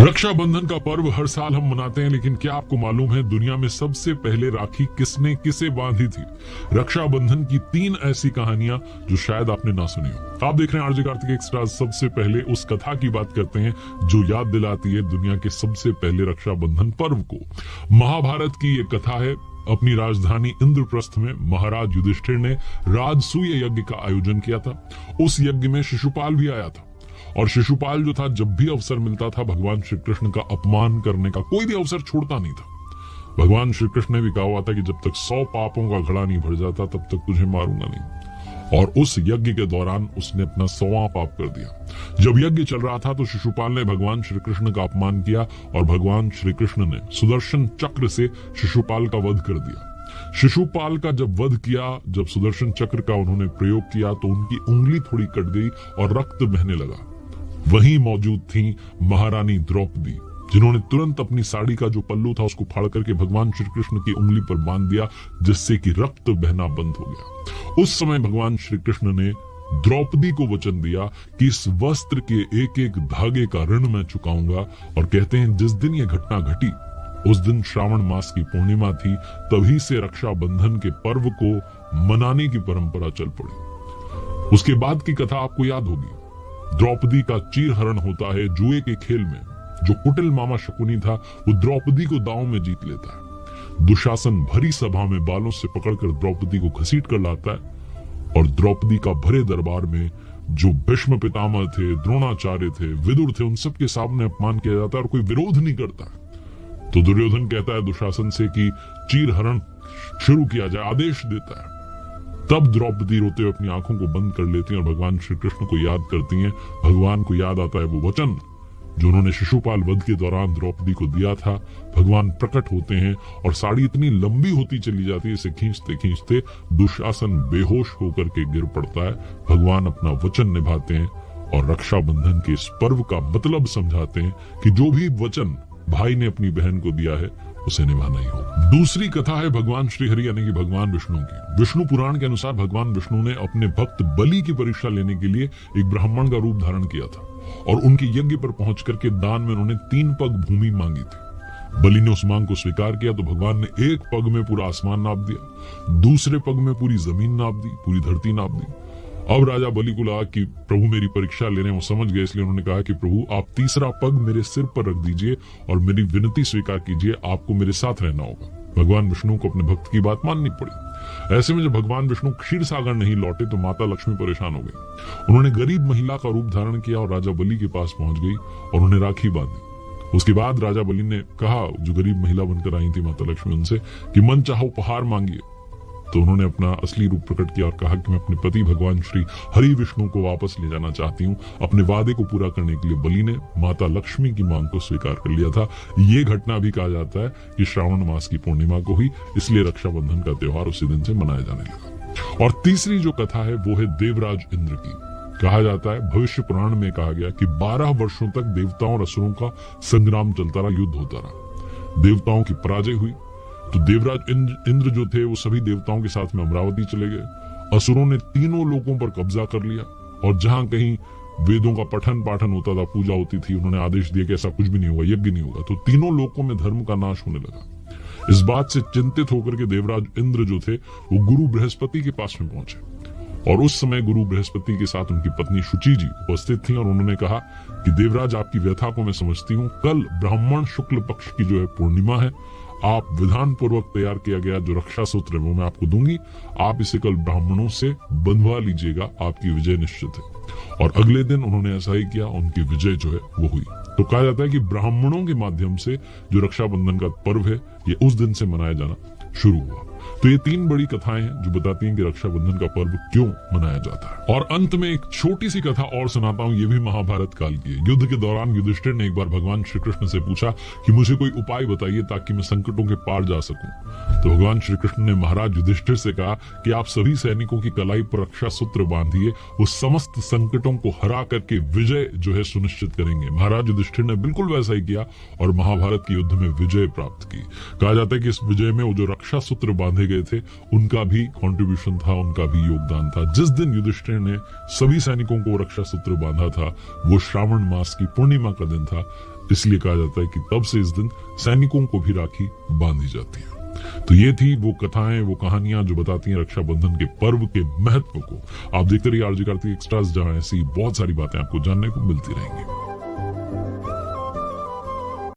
रक्षाबंधन का पर्व हर साल हम मनाते हैं, लेकिन क्या आपको मालूम है दुनिया में सबसे पहले राखी किसने किसे बांधी थी? रक्षाबंधन की 3 ऐसी कहानियां जो शायद आपने ना सुनी हो। आप देख रहे हैं आरजे कार्तिक एक्स्ट्रा। सबसे पहले उस कथा की बात करते हैं जो याद दिलाती है दुनिया के सबसे पहले रक्षाबंधन पर्व को। महाभारत की ये कथा है। अपनी राजधानी इंद्रप्रस्थ में महाराज युधिष्ठिर ने राजसूय यज्ञ का आयोजन किया था। उस यज्ञ में शिशुपाल भी आया था, और शिशुपाल जो था जब भी अवसर मिलता था भगवान श्री कृष्ण का अपमान करने का कोई भी अवसर छोड़ता नहीं था। भगवान श्री कृष्ण ने भी कहा हुआ था कि जब तक 100 पापों का घड़ा नहीं भर जाता तब तक तुझे मारूंगा नहीं। और उस यज्ञ के दौरान उसने अपना 100वां पाप कर दिया। जब यज्ञ चल रहा था तो शिशुपाल ने भगवान श्री कृष्ण का अपमान किया और भगवान श्री कृष्ण ने सुदर्शन चक्र से शिशुपाल का वध कर दिया। शिशुपाल का जब वध किया, जब सुदर्शन चक्र का उन्होंने प्रयोग किया तो उनकी उंगली थोड़ी कट गई और रक्त बहने लगा। वहीं मौजूद थी महारानी द्रौपदी, जिन्होंने तुरंत अपनी साड़ी का जो पल्लू था उसको फाड़ करके भगवान श्री कृष्ण की उंगली पर बांध दिया, जिससे कि रक्त बहना बंद हो गया। उस समय भगवान श्री कृष्ण ने द्रौपदी को वचन दिया कि इस वस्त्र के एक एक धागे का ऋण मैं चुकाऊंगा। और कहते हैं जिस दिन ये घटना घटी उस दिन श्रावण मास की पूर्णिमा थी। तभी से रक्षाबंधन के पर्व को मनाने की परंपरा चल पड़ी। उसके बाद की कथा आपको याद होगी। द्रौपदी का चीरहरण होता है जुए के खेल में। जो कुटिल मामा शकुनी था वो द्रौपदी को दांव में जीत लेता है। दुशासन भरी सभा में बालों से पकड़कर द्रौपदी को घसीट कर लाता है और द्रौपदी का भरे दरबार में जो भीष्म पितामह थे, द्रोणाचार्य थे, विदुर थे, उन सब के सामने अपमान किया जाता है और कोई विरोध नहीं करता। तो दुर्योधन कहता है दुशासन से कि चीरहरण शुरू किया जाए, आदेश देता है। तब द्रौपदी रोते हुए अपनी आंखों को बंद कर लेती हैं और भगवान श्री कृष्ण को याद करती हैं। भगवान को याद आता है वो वचन जो उन्होंने शिशुपाल वध के दौरान द्रौपदी को दिया था। भगवान प्रकट होते हैं और साड़ी इतनी लंबी होती चली जाती है, इसे खींचते खींचते दुशासन बेहोश होकर के गिर पड़ता है। भगवान अपना वचन निभाते हैं और रक्षाबंधन के इस पर्व का मतलब समझाते हैं कि जो भी वचन भाई ने अपनी बहन को दिया है उसे निभाना ही होगा। दूसरी कथा है भगवान श्री हरि यानी कि भगवान विष्णु की। विष्णु पुराण के अनुसार भगवान विष्णु ने अपने भक्त बलि की परीक्षा लेने के लिए एक ब्राह्मण का रूप धारण किया था और उनके यज्ञ पर पहुंच करके दान में उन्होंने 3 पग भूमि मांगी थी। बलि ने उस मांग को स्वीकार किया तो भगवान ने एक पग में पूरा आसमान नाप दिया, दूसरे पग में पूरी जमीन नाप दी, पूरी धरती नाप दी। अब राजा बलि को लगा कि प्रभु मेरी परीक्षा ले रहे हैं, वो समझ गए, इसलिए उन्होंने कहा कि प्रभु आप तीसरा पग मेरे सिर पर रख दीजिए और मेरी विनती स्वीकार कीजिए, आपको मेरे साथ रहना होगा। भगवान विष्णु को अपने भक्त की बात माननी पड़ी। ऐसे में जब भगवान विष्णु क्षीर सागर नहीं लौटे तो माता लक्ष्मी परेशान हो गई। उन्होंने गरीब महिला का रूप धारण किया और राजा बलि के पास पहुंच गई और उन्हें राखी बांधी। उसके बाद राजा बलि ने कहा, जो गरीब महिला बनकर आई थी माता लक्ष्मी, उनसे कि मन चाहो उपहार मांगिए। तो उन्होंने अपना असली रूप प्रकट किया और कहा कि मैं अपने पति भगवान श्री हरि विष्णु को वापस ले जाना चाहती हूँ। अपने वादे को पूरा करने के लिए बलि ने माता लक्ष्मी की मांग को स्वीकार कर लिया था। ये घटना भी कहा जाता है कि श्रावण मास की पूर्णिमा को ही, इसलिए रक्षाबंधन का त्योहार उसी दिन से मनाया जाने लगा। और तीसरी जो कथा है वो है देवराज इंद्र की। कहा जाता है, भविष्य पुराण में कहा गया कि 12 वर्षों तक देवताओं और असुरों का संग्राम चलता रहा, युद्ध होता रहा। देवताओं की पराजय हुई तो देवराज इंद्र जो थे वो सभी देवताओं के साथ में अमरावती चले गए। असुरों ने तीनों लोकों पर कब्जा कर लिया और जहां कहीं वेदों का पठन पाठन होता था, पूजा होती थी, उन्होंने आदेश दिया कि ऐसा कुछ भी नहीं होगा, यज्ञ नहीं होगा। तो तीनों लोकों में धर्म का नाश होने लगा। इस बात से चिंतित होकर के देवराज इंद्र जो थे वो गुरु बृहस्पति के पास में पहुंचे और उस समय गुरु बृहस्पति के साथ उनकी पत्नी शुचि जी उपस्थित थी और उन्होंने कहा कि देवराज आपकी व्यथा को मैं समझती हूँ। कल ब्राह्मण शुक्ल पक्ष की जो है पूर्णिमा है। आप विधान पूर्वक तैयार किया गया जो रक्षा सूत्र है वो मैं आपको दूंगी, आप इसे कल ब्राह्मणों से बंधवा लीजिएगा, आपकी विजय निश्चित है। और अगले दिन उन्होंने ऐसा ही किया, उनकी विजय जो है वो हुई। तो कहा जाता है कि ब्राह्मणों के माध्यम से जो रक्षाबंधन का पर्व है ये उस दिन से मनाया जाना शुरू हुआ। तो ये 3 बड़ी कथाएं हैं जो बताती हैं कि रक्षाबंधन का पर्व क्यों मनाया जाता है। और अंत में एक छोटी सी कथा और सुनाता हूँ, ये भी महाभारत काल की है। युद्ध के दौरान युधिष्ठिर ने एक बार भगवान श्री कृष्ण से पूछा कि मुझे कोई उपाय बताइए ताकि मैं संकटों के पार जा सकूं। तो भगवान श्री कृष्ण ने महाराज युधिष्ठिर से कहा कि आप सभी सैनिकों की कलाई पर रक्षा सूत्र बांधिए, वो समस्त संकटों को हरा करके विजय जो है सुनिश्चित करेंगे। महाराज युधिष्ठिर ने बिल्कुल वैसा ही किया और महाभारत के युद्ध में विजय प्राप्त की। कहा जाता है कि इस विजय में वो जो रक्षा सूत्र बांधे गए थे उनका भी कंट्रीब्यूशन था, उनका भी योगदान था। जिस दिन युधिष्ठिर ने सभी सैनिकों को रक्षा सूत्र बांधा था वो श्रावण मास की पूर्णिमा का दिन था। इसलिए कहा जाता है कि तब से इस दिन सैनिकों को भी राखी बांधी जाती है। तो ये थी वो कथाएं, वो कहानियां जो बताती हैं रक्षाबंधन के पर्व के महत्व को। आप देखते रहिए आरजे कार्तिक एक्स्ट्रास, जहां ऐसी बहुत सारी बातें आपको जानने को मिलती रहेंगी।